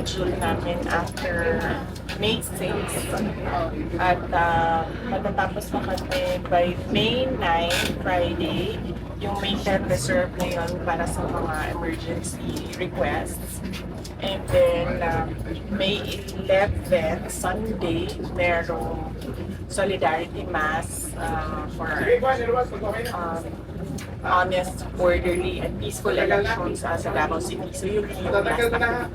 schedule namin after May 6. At matatapos na kami by May 9, Friday. Yung May 10 reserve na yun para sa mga emergency requests. And then, May 11, Sunday, merong Solidarity Mass for honest, orderly, and peaceful elections sa Davao City. So yun yung last activity.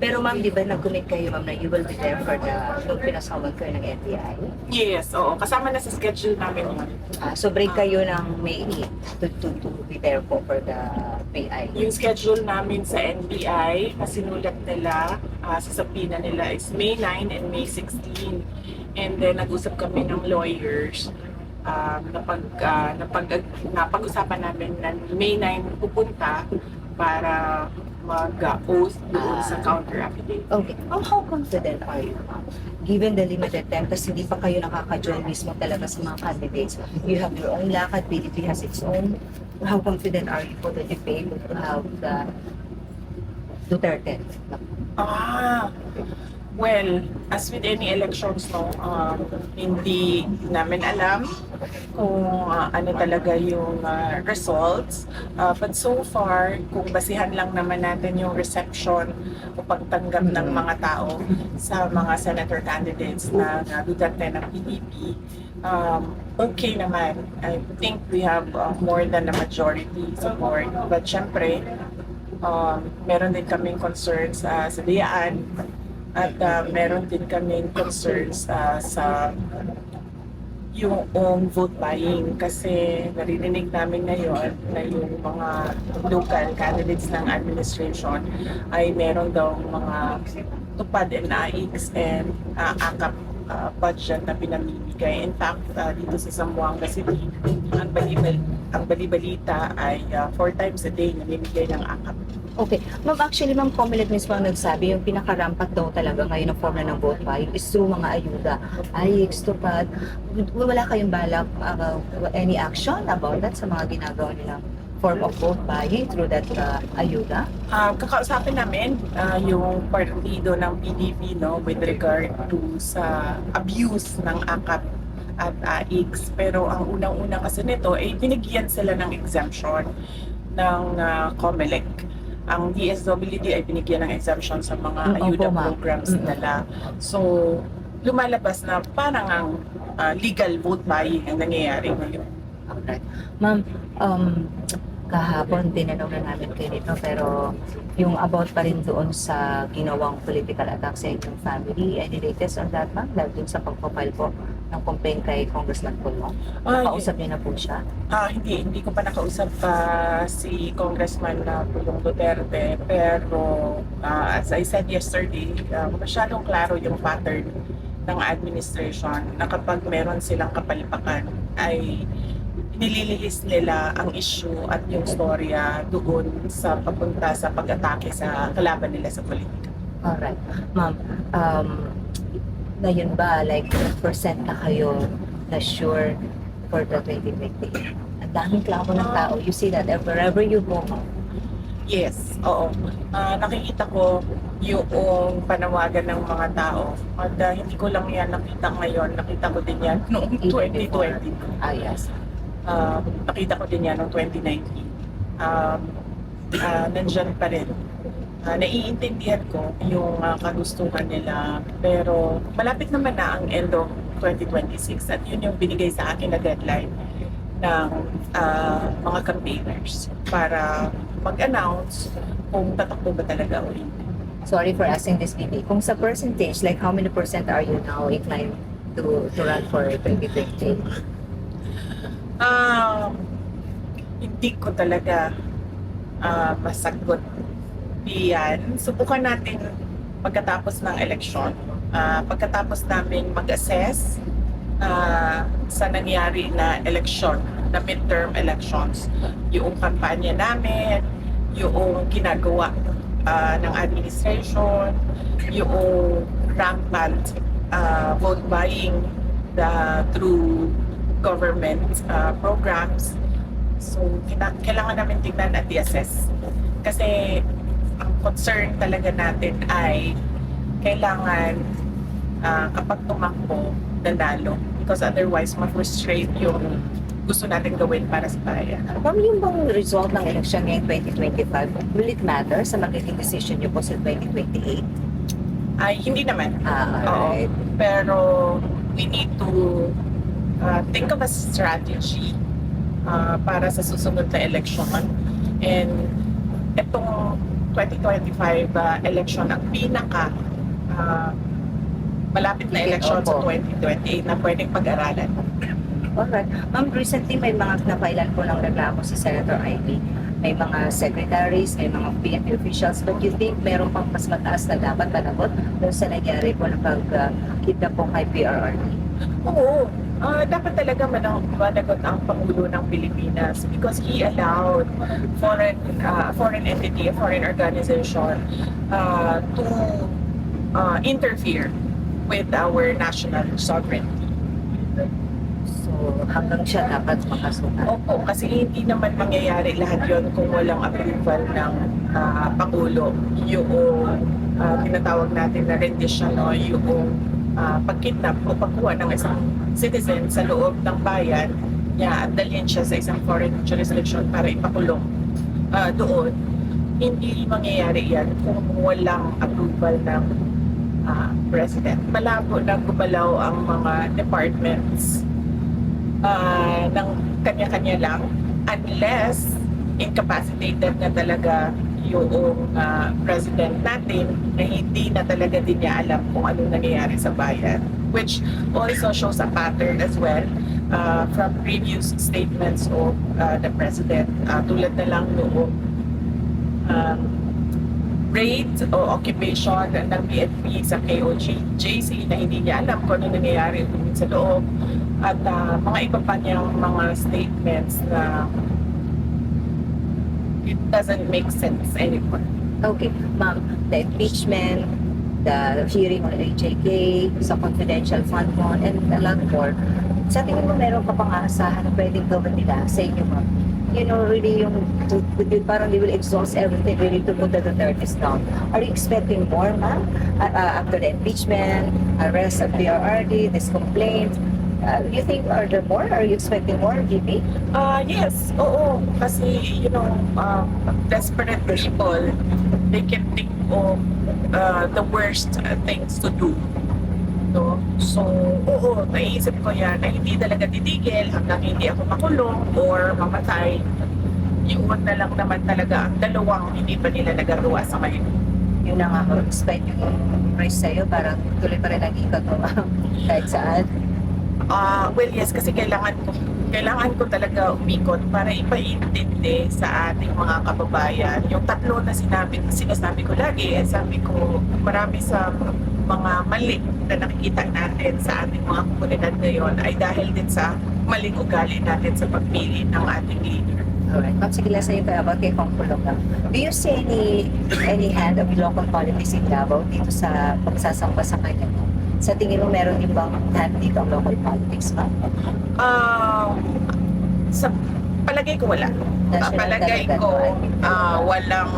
Pero ma'am, di ba nag-commit kayo ma'am na you will be there for the nung pinasawag kayo ng NBI? Yes, oo. Kasama na sa schedule namin yun. So break kayo ng May 8 to be there po for the PI. Yung schedule namin sa NBI na sinulat nila sa sapina nila is May 9 and May 16. And then nag-usap kami ng lawyers. Napag-usapan namin na May 9 pupunta para mag-oath doon sa counter affidavit. Okay. How confident are you, ma'am? Given the limited time, kasi hindi pa kayo nakaka-join mismo talaga sa mga candidates. You have your own lakad, PDP has its own. How confident are you po that you be able to have the Duterte? Well, as with any elections, no, hindi namin alam kung ano talaga yung results. But so far, kung basihan lang naman natin yung reception o pagtanggap ng mga tao sa mga senator candidates na Duterte ng PDP, okay naman. I think we have more than a majority support. But syempre, meron din kaming concerns sa Diaan. At meron din kaming concerns sa yung vote buying kasi naririnig namin ngayon na yung mga local candidates ng administration ay meron daw mga tupad and AIX and AKAP budget na pinamimigay. In fact, dito sa Zamboanga City, ang balibalita ay 4 times a day namimigay ng AKAP. Okay. Ma'am, actually, ma'am, Comelec mismo ang nagsabi, yung pinakarampat daw talaga ngayon ng form na ng vote buying is through mga ayuda. AIX, tupad. Wala kayong balak, any action about that sa mga ginagawa nilang form of vote buying through that ayuda? Kakausapin namin yung partido ng PDP, no, with regard to sa abuse ng AKAP at AIX. Pero ang unang-una kasi nito ay binigyan sila ng exemption ng COMELEC. Ang DSWD ay binigyan ng exemption sa mga ayuda programs nila. So, lumalabas na parang ang legal vote buying ang nangyayari ngayon. Alright. Ma'am, kahapon tinanong na namin kayo nito pero yung about pa rin doon sa ginawang political attack sa inyong family, any latest on that, ma'am? Dahil dun sa pagpapile po ng complaint kay Congressman Pulong. Nakausap niyo na po siya? Hindi ko pa nakausap si Congressman Pulong Duterte, pero as I said yesterday, masyadong klaro yung pattern ng administration na kapag meron silang kapalipakan ay nililihis nila ang issue at yung storya doon sa papunta sa pag-atake sa kalaban nila sa politika. Alright. Ma'am, ngayon ba, like, percent na kayo na sure for the 2028? Ang daming klamo ng tao. You see that wherever you go, ma'am. Yes, oo. Nakikita ko yung panawagan ng mga tao. At hindi ko lang yan nakita ngayon. Nakita ko din yan noong 2020. Yes. Nakita ko din yan noong 2019. Nandyan pa rin. Naiintindihan ko yung kagustuhan nila, pero malapit naman na ang end of 2026 at yun yung binigay sa akin na deadline ng mga campaigners para mag-announce kung tatakbo ba talaga o hindi. Sorry for asking this, Bibi. Kung sa percentage, like how many percent are you now inclined to run for 2028? Hindi ko talaga masagot yan. Subukan natin pagkatapos ng eleksyon. Pagkatapos namin mag-assess sa nangyari na eleksyon, na midterm elections, yung kampanya namin, yung ginagawa ng administration, yung rampant vote buying through government programs. So, kailangan namin tignan at i-assess. Kasi ang concern talaga natin ay kailangan kapag tumakbo, nanalo. Because otherwise, ma-frustrate yung gusto natin gawin para sa bayan. Ma'am, yung bang result ng election ngayong 2025, will it matter sa magiging decision niyo po sa 2028? Ay, hindi naman. Alright. Pero we need to think of a strategy para sa susunod na election. And itong 2025 election, ang pinaka malapit na election sa Opo. 2028 na pwedeng pag-aralan. Alright. Ma'am, recently may mga napailan po ng reklamo si Senator Ivy. May mga secretaries, may mga PNP officials, but you think meron pang mas mataas na dapat managot doon sa nangyari po ng pag-kidnap po kay PRRD? Oo. Dapat talaga managot ang Pangulo ng Pilipinas because he allowed foreign entity, a foreign organization to interfere with our national sovereignty. So, hanggang siya dapat makasuhan. Opo, kasi hindi naman mangyayari lahat yon kung walang approval ng Pangulo. Yung tinatawag natin na rendition, no? Yung pagkidnap o pagkuha ng isang citizen sa loob ng bayan niya at dalhin siya sa isang foreign jurisdiction para ipakulong doon. Hindi mangyayari yan kung walang approval ng president. Malabo na gumalaw ang mga departments ng kanya-kanya lang unless incapacitated na talaga yung president natin na hindi na talaga din niya alam kung anong nangyayari sa bayan, which also shows a pattern as well from previous statements of the president, tulad na lang noong raid o occupation ng PNP sa KOJC na hindi niya alam kung ano nangyayari doon sa loob at mga iba pa niyang mga statements na it doesn't make sense anymore. Okay, ma'am, the impeachment, the hearing on AJK, sa confidential fund mo, and a lot more. Sa tingin mo, meron ka pang aasahan na pwedeng gawin nila sa inyo, ma'am? You know, really parang they will exhaust everything really to put the Dutertes down. Are you expecting more, ma'am? After the impeachment, arrest of PRRD, this complaint, you think are there more? Are you expecting more, GP? Yes, oo. Kasi, desperate people, they can think of the worst things to do. No? So, oo, naisip ko yan na hindi talaga titigil hanggang hindi ako makulong or mamatay. Yun na lang naman talaga ang dalawang hindi pa nila nagagawa sa ngayon. Yun na nga ako, expect yung race sa'yo, parang tuloy pa rin ang ikot mo, ma'am, kahit saan. Well, yes, kasi kailangan ko talaga umikot para ipaintindi sa ating mga kababayan. Yung tatlo na sinasabi ko lagi, sabi ko marami sa mga mali na nakikita natin sa ating mga komunidad ngayon ay dahil din sa maling ugali natin sa pagpili ng ating leader. Alright, ma'am, sige lang sa'yo tayo about kay Kong Pulong lang. Do you see any hand of local politics in Davao dito sa pagsasamba sa kanya? Sa tingin mo, meron din bang hand dito ang local politics, ma'am? Sa palagay ko wala. Palagay ko walang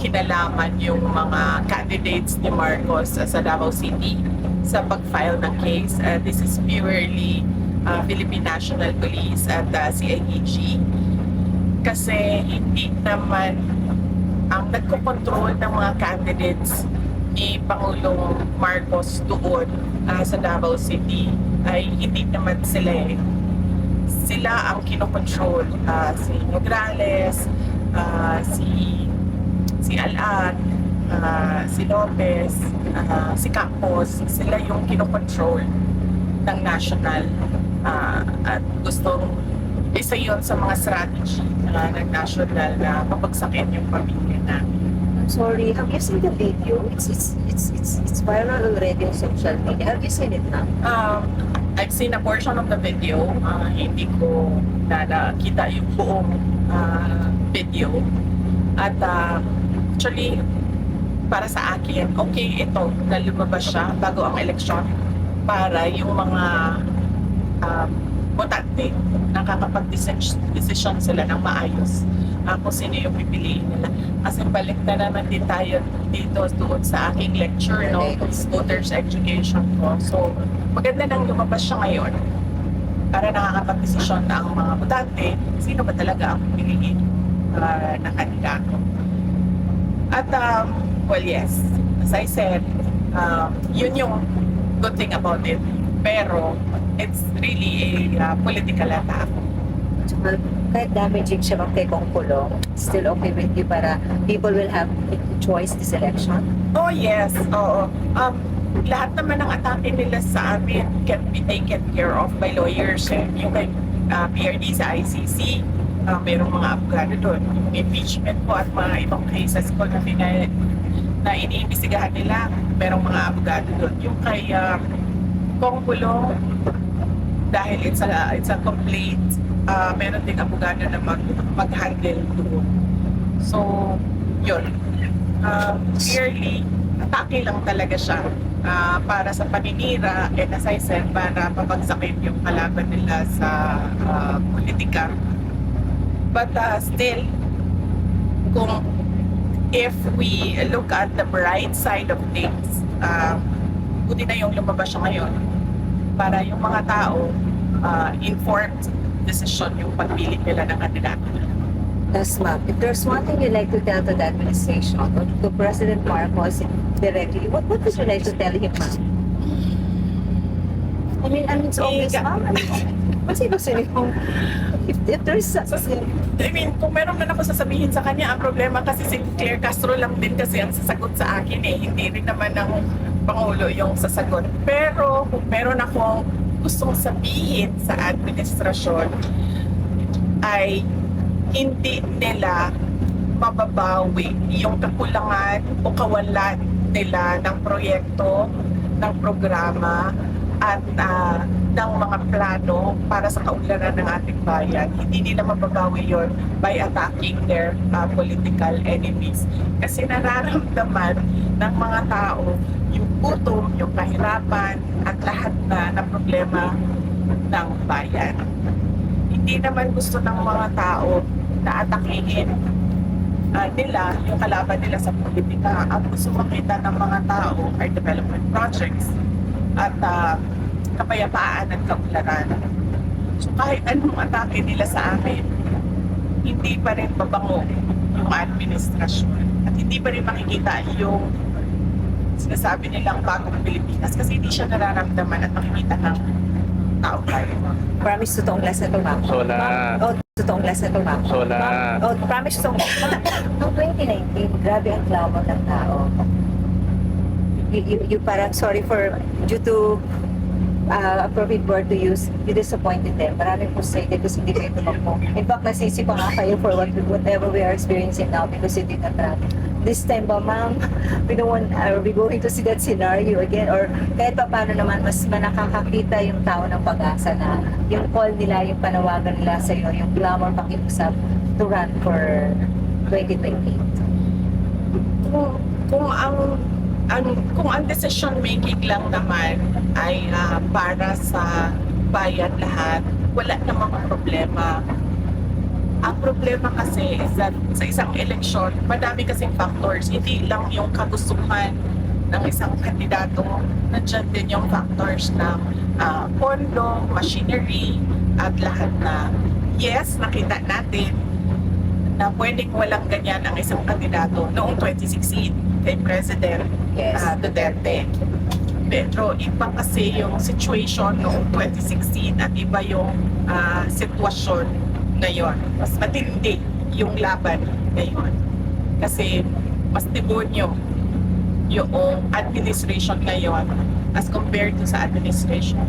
kinalaman yung mga candidates ni Marcos sa Davao City sa pag-file ng case. This is purely Philippine National Police at CIDG. Kasi hindi naman ang nagkocontrol ng mga candidates ni Pangulong Marcos doon sa Davao City ay hindi naman sila sila ang kinokontrol. Si Nograles, si Alat, si Lopez, si Campos, sila yung kinokontrol ng national at gustong isa yun sa mga strategy ng national na mapagsakin yung pamilya namin. I'm sorry, have you seen the video? It's viral already on social media. Have you seen it now? I've seen a portion of the video. Hindi ko nakita yung buong video. At actually, para sa akin, okay ito na lumabas siya bago ang eleksyon para yung mga botante, nakakapag-desisyon sila ng maayos kung sino yung pipiliin nila. Kasi balik na naman din tayo dito doon sa aking lecture, no? Voters education ko. So, maganda nang lumabas siya ngayon para nakakapag-desisyon na ang mga botante, sino ba talaga ang pipiliin na kandidato. At, well, yes, as I said, yun yung good thing about it. Pero, it's really a political attack. Tsaka, kahit damaging siya kay Kong Kulong, still okay with you para people will have choice this election? Oh, yes. Oo. Lahat naman ng atake nila sa amin can be taken care of by lawyers. Yung kay PRD sa ICC, mayroong mga abogado doon. Yung impeachment po at mga ibang cases ko na iniimbestigahan nila, mayroong mga abogado doon. Yung kay Kong Kulong, dahil it's a complaint, meron ding abogado na mag-handle doon. So, yun. Clearly, atake lang talaga siya para sa paninira, and as I said, para pabagsakin yung kalaban nila sa politika. But still, if we look at the bright side of things, buti na yung lumabas siya ngayon para yung mga tao informed decision yung pagpili nila ng kandidato. Yes, ma'am. If there's one thing you'd like to tell to the administration or to President Marcos directly, what would you like to tell him, ma'am? I mean, it's obvious, ma'am. What's ibig sabihin? If there's I mean, kung meron man ako sasabihin sa kanya, ang problema kasi si Claire Castro lang din kasi ang sasagot sa akin eh. Hindi rin naman ng Pangulo yung sasagot. Pero kung meron akong gustong sabihin sa administrasyon, ay hindi nila mababawi yung kakulangan o kawalan nila ng proyekto, ng programa, at ng mga plano para sa kaunlaran ng ating bayan. Hindi nila mababawi yon by attacking their political enemies. Kasi nararamdaman ng mga tao yung gutom, yung kahirapan, at lahat na problema ng bayan. Hindi naman gusto ng mga tao na atakihin nila yung kalaban nila sa politika. Ang gusto makita ng mga tao ay development projects at kapayapaan at kaunlaran. So kahit anong atake nila sa amin, hindi pa rin babango yung administrasyon at hindi pa rin makikita yung sinasabi nilang bagong Pilipinas kasi hindi siya nararamdaman at makikita ng tao tayo. promise totoong last na to, ma'am. Sola. Totoong last na to, ma'am. Sola. Promise totoong last. Noong 2019, grabe ang clamor ng tao. You parang sorry for due to appropriate word to use, you disappointed them. Maraming frustrated kasi hindi kayo tumakbo. In fact, nasisi pa nga kayo for whatever we are experiencing now because you did not run. This time ba, ma'am, are we going to see that scenario again? Or kahit pa paano naman, mas manakakakita yung tao ng pag-asa na yung call nila, yung panawagan nila sa iyo, yung clamor pakiusap to run for 2020. Kung ang decision making lang naman ay para sa bayan lahat, wala namang problema. Ang problema kasi is that sa isang eleksyon, madami kasing factors. Hindi lang yung kagustuhan ng isang kandidato, nandiyan din yung factors ng pondo, machinery, at lahat na. Yes, nakita natin na pwedeng walang ganyan ang isang kandidato noong 2016 kay President Duterte. Pero iba kasi yung situation noong 2016 at iba yung sitwasyon ngayon. Mas matindi yung laban ngayon. Kasi mas demonyo yung administration ngayon as compared to sa administration.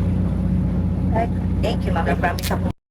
Thank you, ma'am. I promise ako